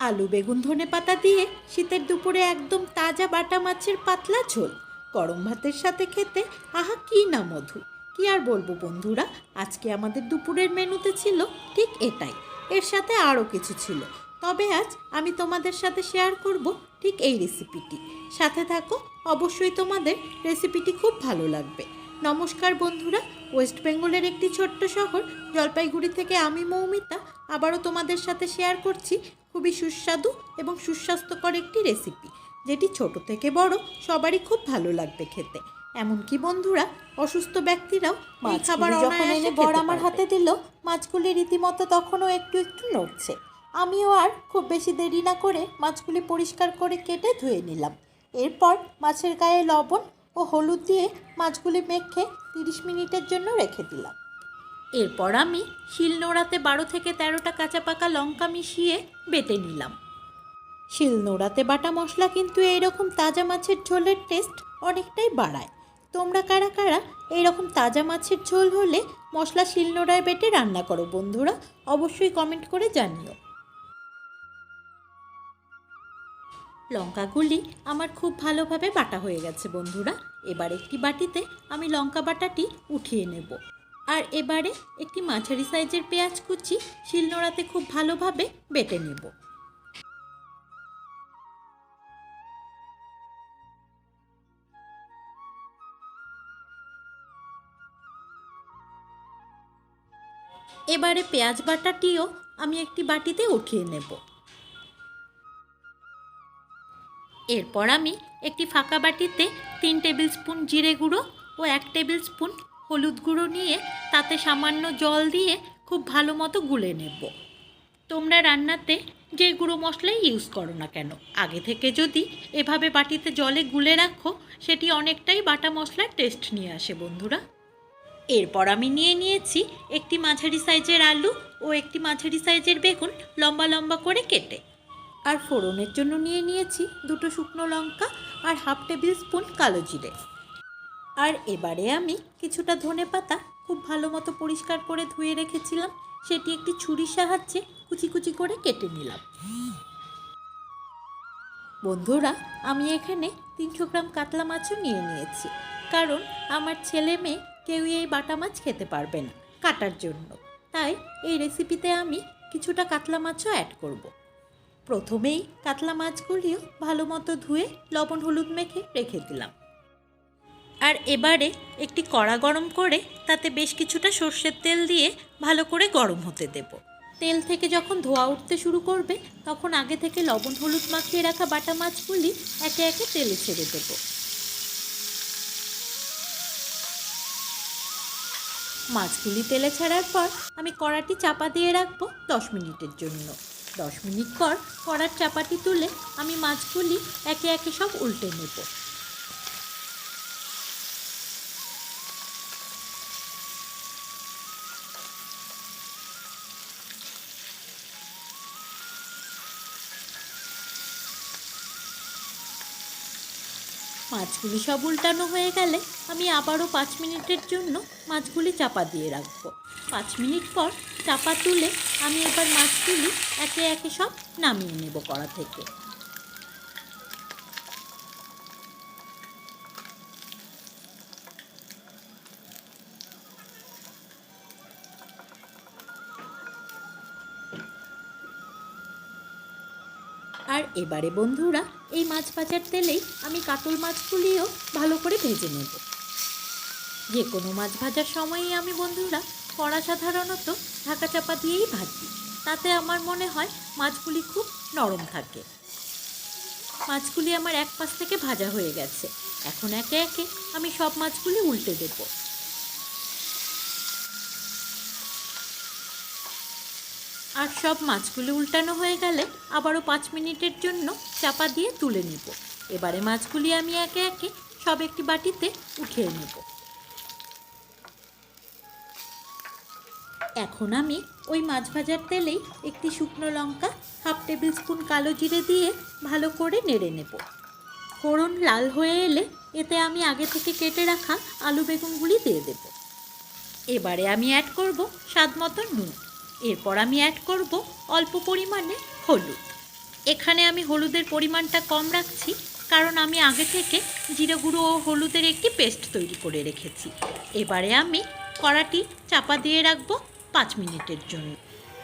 আলু বেগুন ধনেপাতা দিয়ে শীতের দুপুরে একদম তাজা বাটা মাছের পাতলা ঝোল গরম ভাতের সাথে খেতে আহা কি না মধু। কি আর বলবো বন্ধুরা, আজকে আমাদের দুপুরের মেনুতে ছিল ঠিক এটাই। এর সাথে আরও কিছু ছিল, তবে আজ আমি তোমাদের সাথে শেয়ার করব ঠিক এই রেসিপিটি। সাথে থাকো, অবশ্যই তোমাদের রেসিপিটি খুব ভালো লাগবে। নমস্কার বন্ধুরা, ওয়েস্ট বেঙ্গলের একটি ছোট্ট শহর জলপাইগুড়ি থেকে আমি মৌমিতা আবারও তোমাদের সাথে শেয়ার করছি খুবই সুস্বাদু এবং সুস্বাস্থ্যকর একটি রেসিপি, যেটি ছোট থেকে বড় সবারই খুব ভালো লাগবে খেতে। এমনকি বন্ধুরা, অসুস্থ ব্যক্তিরাও এই খাবার যখন এনে বড় আমার হাতে দিল, মাছগুলি রীতিমতো তখনও একটু একটু নড়ছে। আমিও আর খুব বেশি দেরি না করে মাছগুলি পরিষ্কার করে কেটে ধুয়ে নিলাম। এরপর মাছের গায়ে লবণ ও হলুদ দিয়ে মাছগুলি মেখে 30 মিনিটের জন্য রেখে দিলাম। এরপর আমি শিলনোড়াতে 12 থেকে 13টা কাঁচা পাকা লঙ্কা মিশিয়ে বেটে নিলাম। শিলনোড়াতে বাটা মশলা কিন্তু এইরকম তাজা মাছের ঝোলের টেস্ট অনেকটাই বাড়ায়। তোমরা কারা কারা এইরকম তাজা মাছের ঝোল হলে মশলা শিলনোড়ায় বেটে রান্না করো বন্ধুরা, অবশ্যই কমেন্ট করে জানিও। লঙ্কাগুলি আমার খুব ভালোভাবে বাটা হয়ে গেছে বন্ধুরা। এবার একটি বাটিতে আমি লঙ্কা বাটাটি উঠিয়ে নেব। আর এবারে একটি মাঝারি সাইজের পেঁয়াজ কুচি শিলনোড়াতে খুব ভালোভাবে বেটে নেব। এবারে পেঁয়াজ বাটাটিও আমি একটি বাটিতে উঠিয়ে নেব। এরপর আমি একটি ফাঁকা বাটিতে 3 টেবিল স্পুন জিরে গুঁড়ো ও 1 টেবিল স্পুন হলুদ গুঁড়ো নিয়ে তাতে সামান্য জল দিয়ে খুব ভালো মতো গুলে নেব। তোমরা রান্নাতে যে গুঁড়ো মশলাই ইউজ করো না কেন, আগে থেকে যদি এভাবে বাটিতে জলে গুলে রাখো, সেটি অনেকটাই বাটা মশলার টেস্ট নিয়ে আসে বন্ধুরা। এরপর আমি নিয়েছি একটি মাঝারি সাইজের আলু ও একটি মাঝারি সাইজের বেগুন লম্বা লম্বা করে কেটে। আর ফোড়নের জন্য নিয়েছি 2টো শুকনো লঙ্কা আর 1/2 টেবিল স্পুন কালো জিরে। আর এবারে আমি কিছুটা ধনেপাতা খুব ভালো মতো পরিষ্কার করে ধুয়ে রেখেছিলাম, সেটি একটি ছুরির সাহায্যে কুচি কুচি করে কেটে নিলাম। বন্ধুরা, আমি এখানে 300 গ্রাম কাতলা মাছও নিয়েছি, কারণ আমার ছেলে মেয়ে কেউই এই বাটা মাছ খেতে পারবে না কাটার জন্য। তাই এই রেসিপিতে আমি কিছুটা কাতলা মাছও অ্যাড করব। প্রথমেই কাতলা মাছগুলিও ভালো মতো ধুয়ে লবণ হলুদ মেখে রেখে দিলাম। আর এবারে একটি কড়া গরম করে তাতে বেশ কিছুটা সর্ষের তেল দিয়ে ভালো করে গরম হতে দেব। তেল থেকে যখন ধোঁয়া উঠতে শুরু করবে, তখন আগে থেকে লবণ হলুদ মাখিয়ে রাখা বাটা মাছগুলি একে একে তেলে ছেড়ে দেব। মাছগুলি তেলে ছাড়ার পর আমি কড়াটি চাপা দিয়ে রাখবো 10 মিনিটের জন্য। 10 মিনিট পর কড়ার চাপাটি তুলে আমি মাছগুলি একে একে সব উল্টে নেব। মাছগুলি সব উল্টানো হয়ে গেলে আমি আবারও 5 মিনিটের জন্য মাছগুলি চাপা দিয়ে রাখবো। 5 মিনিট পর চাপা তুলে আমি এবার মাছগুলি একে একে সব নামিয়ে নেব কড়া থেকে। আর এবারে বন্ধুরা, এই মাছ ভাজার তেলেই আমি কাতল মাছগুলিও ভালো করে ভেজে নেব। যে কোনো মাছ ভাজার সময়ই আমি বন্ধুরা কড়া সাধারণত ঢাকা চাপা দিয়েই ভাজি, তাতে আমার মনে হয় মাছগুলি খুব নরম থাকে। মাছগুলি আমার এক পাশ থেকে ভাজা হয়ে গেছে, এখন একে একে আমি সব মাছগুলি উল্টে দেব। আর সব মাছগুলি উল্টানো হয়ে গেলে আবারও 5 মিনিটের জন্য চাপা দিয়ে তুলে নেব। এবারে মাছগুলি আমি একে একে সব একটি বাটিতে উঠিয়ে নেব। এখন আমি ওই মাছ ভাজার তেলেই একটি শুকনো লঙ্কা 1/2 টেবিল স্পুন কালো জিরে দিয়ে ভালো করে নেড়ে নেব। ফোড়ন লাল হয়ে এলে এতে আমি আগে থেকে কেটে রাখা আলু বেগুনগুলি দিয়ে দেব। এবারে আমি অ্যাড করব স্বাদ মতো নুন। এরপর আমি অ্যাড করব অল্প পরিমাণে হলুদ। এখানে আমি হলুদের পরিমাণটা কম রাখছি, কারণ আমি আগে থেকে জিরে গুঁড়ো ও হলুদের একটি পেস্ট তৈরি করে রেখেছি। এবারে আমি কড়াটি চাপা দিয়ে রাখবো 5 মিনিটের জন্য।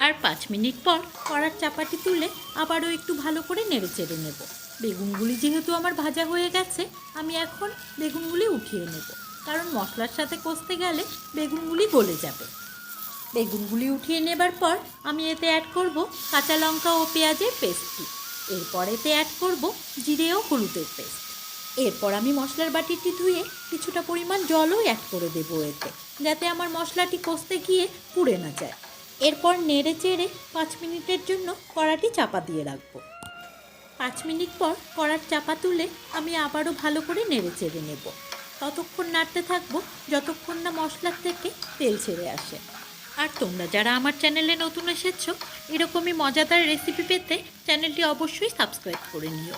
আর 5 মিনিট পর কড়ার চাপাটি তুলে আবারও একটু ভালো করে নেড়ে চেড়ে নেব। বেগুনগুলি যেহেতু আমার ভাজা হয়ে গেছে, আমি এখন বেগুনগুলি উঠিয়ে নেব, কারণ মশলার সাথে কষতে গেলে বেগুনগুলি গলে যাবে। বেগুনগুলি উঠিয়ে নেবার পর আমি এতে অ্যাড করব কাঁচা লঙ্কা ও পেঁয়াজের পেস্টটি। এরপর এতে অ্যাড করব জিরে ও হলুদের পেস্ট। এরপর আমি মশলার বাটিটি ধুয়ে কিছুটা পরিমাণ জলও অ্যাড করে দেবো এতে, যাতে আমার মশলাটি কষতে গিয়ে পুড়ে না যায়। এরপর নেড়ে চেড়ে 5 মিনিটের জন্য কড়াটি চাপা দিয়ে রাখবো। 5 মিনিট পর কড়ার চাপা তুলে আমি আবারও ভালো করে নেড়ে চেড়ে নেব। ততক্ষণ নাড়তে থাকবো যতক্ষণ না মশলার থেকে তেল ছেড়ে আসে। আর তোমরা যারা আমার চ্যানেলে নতুন এসেছো, এরকমই মজাদার রেসিপি পেতে চ্যানেলটি অবশ্যই সাবস্ক্রাইব করে নিও।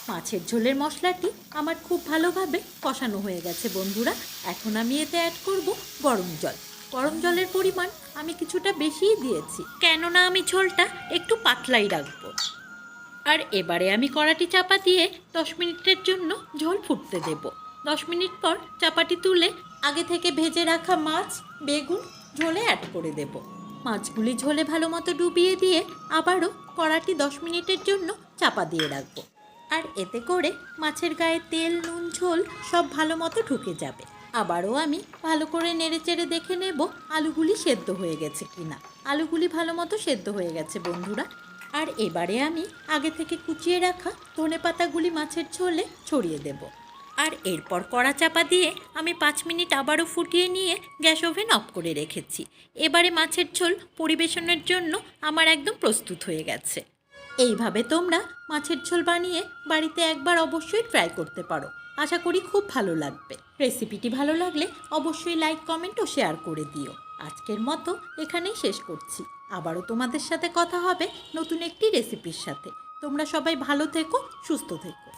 মাছের ঝোলের মশলাটি আমার খুব ভালোভাবে কষানো হয়ে গেছে বন্ধুরা। এখন আমি এতে অ্যাড করব গরম জল। গরম জলের পরিমাণ আমি কিছুটা বেশিই দিয়েছি, কেননা আমি ঝোলটা একটু পাতলাই রাখবো। আর এবারে আমি কড়াটি চাপা দিয়ে 10 মিনিটের জন্য ঝোল ফুটতে দেব। 10 মিনিট পর চাপাটি তুলে আগে থেকে ভেজে রাখা মাছ, বেগুন ঝোলে অ্যাড করে দেব। মাছগুলি ঝোলে ভালো মতো ডুবিয়ে দিয়ে আবারও কড়াটি 10 মিনিটের জন্য চাপা দিয়ে রাখবো। আর এতে করে মাছের গায়ে তেল, নুন, ঝোল সব ভালো মতো ঢুকে যাবে। আবারও আমি ভালো করে নেড়ে চেড়ে দেখে নেব আলুগুলি সেদ্ধ হয়ে গেছে কিনা। আলুগুলি ভালো মতো সেদ্ধ হয়ে গেছে বন্ধুরা। আর এবারে আমি আগে থেকে কুচিয়ে রাখা ধনেপাতাগুলি মাছের ঝোলে ছড়িয়ে দেব। আর এরপর কড়া চাপা দিয়ে আমি 5 মিনিট আবারও ফুটিয়ে নিয়ে গ্যাস ওভেন অফ করে রেখেছি। এবারে মাছের ঝোল পরিবেশনের জন্য আমার একদম প্রস্তুত হয়ে গেছে। এইভাবে তোমরা মাছের ঝোল বানিয়ে বাড়িতে একবার অবশ্যই ট্রাই করতে পারো। আশা করি খুব ভালো লাগবে। রেসিপিটি ভালো লাগলে অবশ্যই লাইক, কমেন্ট ও শেয়ার করে দিও। আজকের মতো এখানেই শেষ করছি। আবারও তোমাদের সাথে কথা হবে নতুন একটি রেসিপির সাথে। তোমরা সবাই ভালো থেকো, সুস্থ থেকো।